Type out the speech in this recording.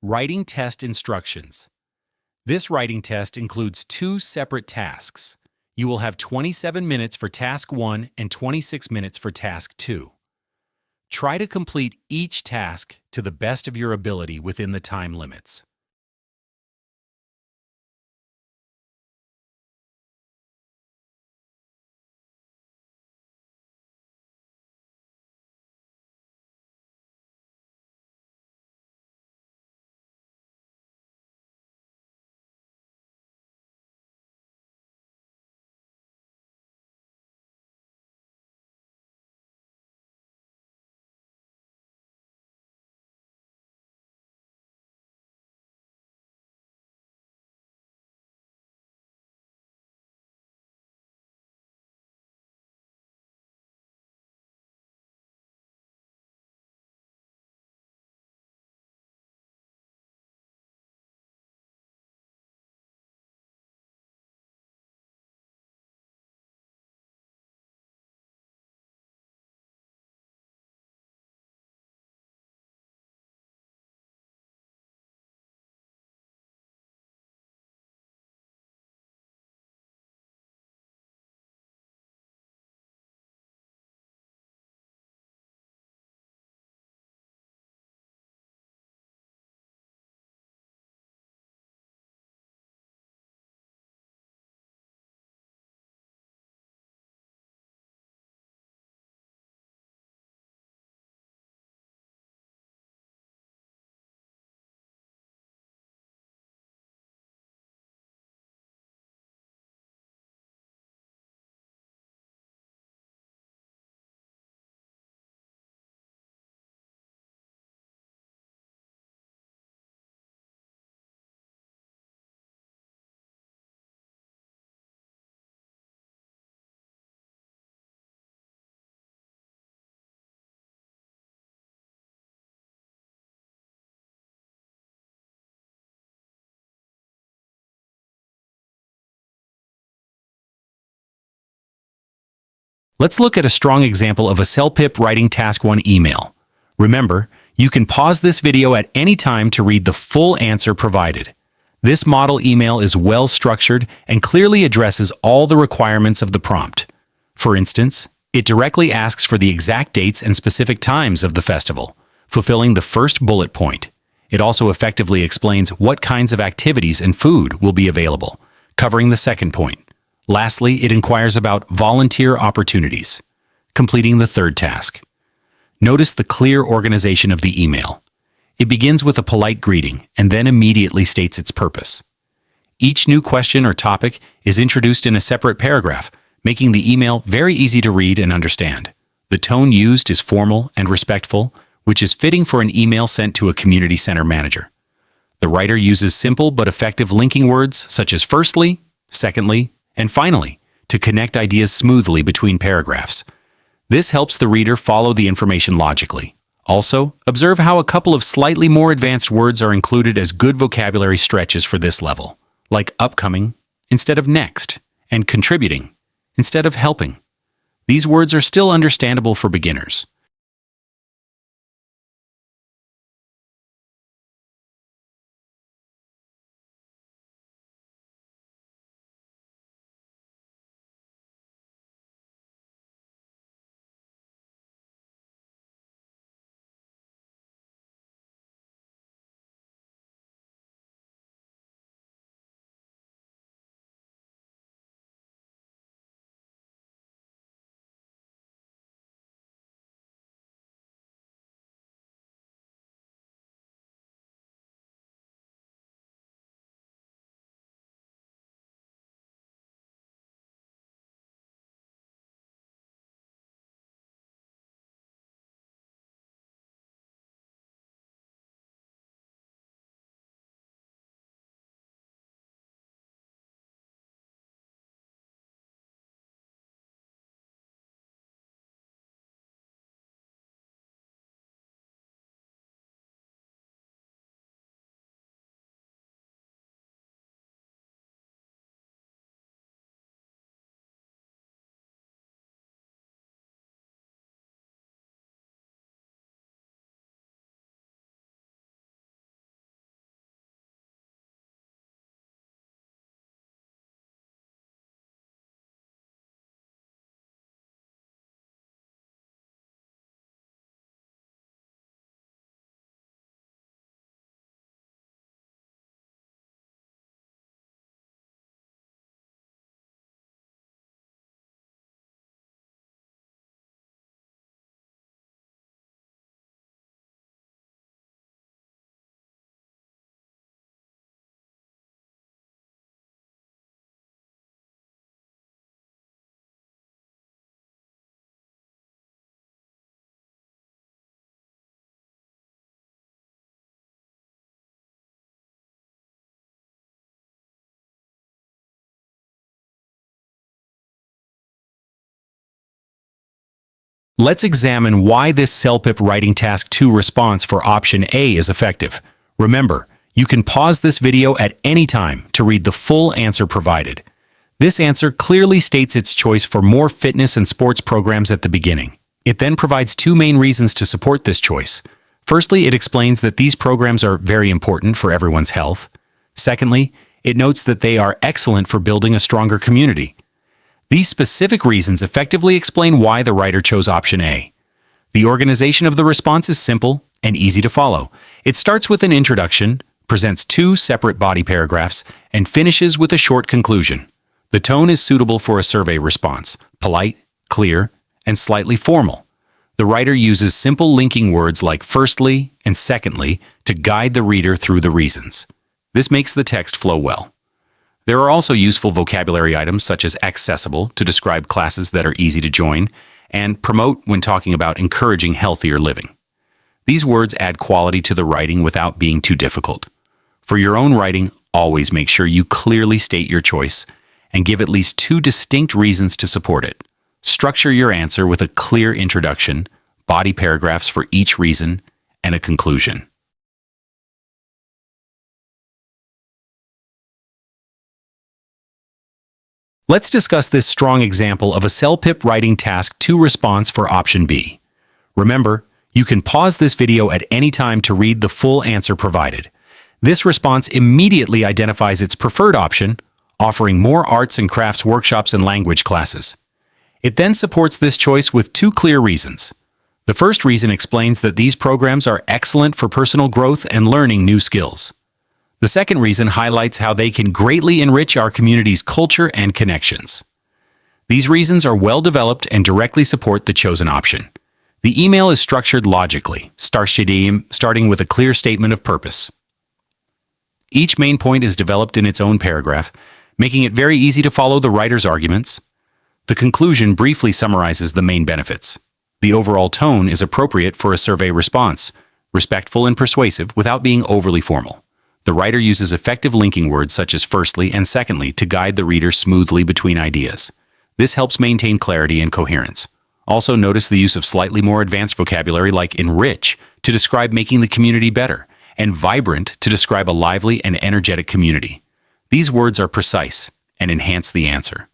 Writing test instructions. This writing test includes two separate tasks. You will have 27 minutes for task 1 and 26 minutes for task 2. Try to complete each task to the best of your ability within the time limits. Let's look at a strong example of a CELPIP Writing Task 1 email. Remember, you can pause this video at any time to read the full answer provided. This model email is well structured and clearly addresses all the requirements of the prompt. For instance, it directly asks for the exact dates and specific times of the festival, fulfilling the first bullet point. It also effectively explains what kinds of activities and food will be available, covering the second point. Lastly, it inquires about volunteer opportunities, completing the third task. Notice the clear organization of the email. It begins with a polite greeting and then immediately states its purpose. Each new question or topic is introduced in a separate paragraph, making the email very easy to read and understand. The tone used is formal and respectful, which is fitting for an email sent to a community center manager. The writer uses simple but effective linking words such as firstly, secondly, and finally, to connect ideas smoothly between paragraphs. This helps the reader follow the information logically. Also, observe how a couple of slightly more advanced words are included as good vocabulary stretches for this level, like upcoming instead of next, and contributing instead of helping. These words are still understandable for beginners. Let's examine why this CELPIP Writing Task 2 response for option A is effective. Remember, you can pause this video at any time to read the full answer provided. This answer clearly states its choice for more fitness and sports programs at the beginning. It then provides two main reasons to support this choice. Firstly, it explains that these programs are very important for everyone's health. Secondly, it notes that they are excellent for building a stronger community. These specific reasons effectively explain why the writer chose option A. The organization of the response is simple and easy to follow. It starts with an introduction, presents two separate body paragraphs, and finishes with a short conclusion. The tone is suitable for a survey response, polite, clear, and slightly formal. The writer uses simple linking words like firstly and secondly to guide the reader through the reasons. This makes the text flow well. There are also useful vocabulary items such as accessible to describe classes that are easy to join, and promote when talking about encouraging healthier living. These words add quality to the writing without being too difficult. For your own writing, always make sure you clearly state your choice and give at least two distinct reasons to support it. Structure your answer with a clear introduction, body paragraphs for each reason, and a conclusion. Let's discuss this strong example of a CELPIP Writing Task 2 response for option B. Remember, you can pause this video at any time to read the full answer provided. This response immediately identifies its preferred option, offering more arts and crafts workshops and language classes. It then supports this choice with two clear reasons. The first reason explains that these programs are excellent for personal growth and learning new skills. The second reason highlights how they can greatly enrich our community's culture and connections. These reasons are well developed and directly support the chosen option. The email is structured logically, starting with a clear statement of purpose. Each main point is developed in its own paragraph, making it very easy to follow the writer's arguments. The conclusion briefly summarizes the main benefits. The overall tone is appropriate for a survey response, respectful and persuasive without being overly formal. The writer uses effective linking words such as firstly and secondly to guide the reader smoothly between ideas. This helps maintain clarity and coherence. Also notice the use of slightly more advanced vocabulary like enrich to describe making the community better, and vibrant to describe a lively and energetic community. These words are precise and enhance the answer.